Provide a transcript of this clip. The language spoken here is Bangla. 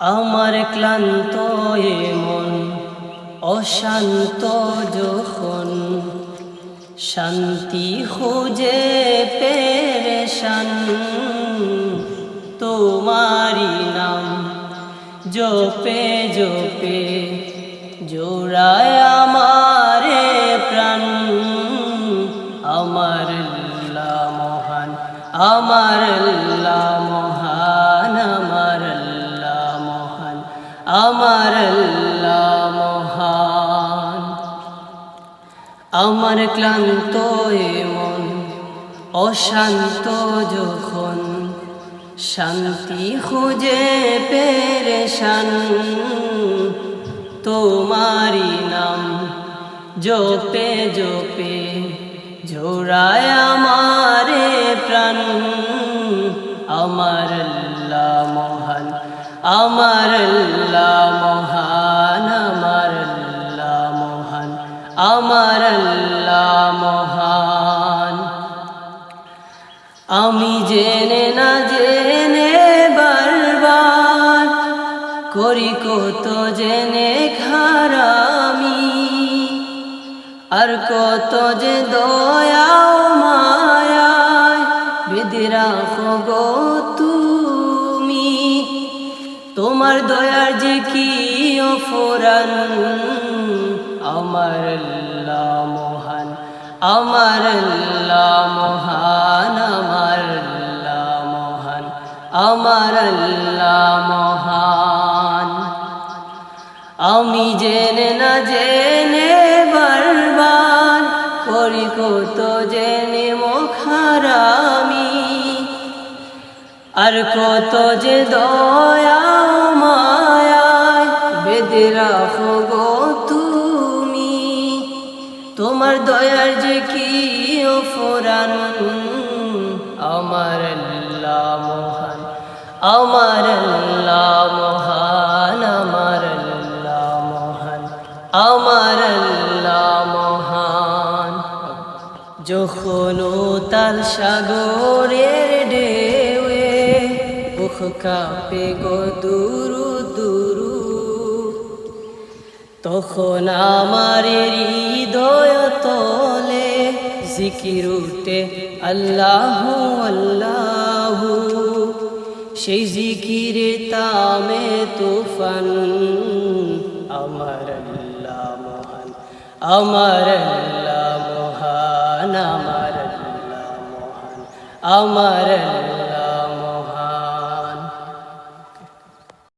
আমার ক্লান্ত এ মন অশান্ত যখন শান্তি খুঁজে পেরেশান, তোমারি নাম জপে জপে জোড়ায় আমারে প্রাণ। আমার আল্লাহ মহান, আমার আল্লাহ মহান, আমার আল্লাহ মহান, আমার আল্লাহ মহান। আমার ক্লান্ত এ মন অশান্ত যখন শান্তি খুঁজে পেরেশান, তোমারি নাম জপে জপে জোড়ায় আমারে প্রাণ। আমার আল্লাহ মহান, আমার আল্লাহ মহান, আমার আল্লাহ মহান, আমার আল্লাহ মহান। আমি জেনে না জেনে বারবার করি কত জেনে খারামি, আর কত যে দয়া মায়ায় বেঁধে রাখো গো তুমি। তোমার দয়ার যে কি অফুরান, আমার আল্লাহ মহান, আমার আল্লাহ মহান, আমার আল্লাহ মহান, আমার আল্লাহ মহান। আমি জেনে না জেনে বারবার করি কত জেনে মুখারামি, আর কত যে দয়া মায়ায় বেঁধে রাখো গো তুমি। তোমার দয়ার যে কি অফুরান, আমার আল্লাহ মহান, আমার আল্লাহ মহান, আমার আল্লাহ মহান, আমার আল্লাহ মহান। যখন তাল সাগরের ঢেউয়ে বুক কাঁপে গো দুরু দুরু, তখন আমার হৃদয় তলে জিকির উঠে আল্লাহু আল্লাহু। সেই জিকিরে তামে তুফান, আমার আল্লাহ মহান, আমার আল্লাহ মহান, আমার আল্লাহ মহান, আমার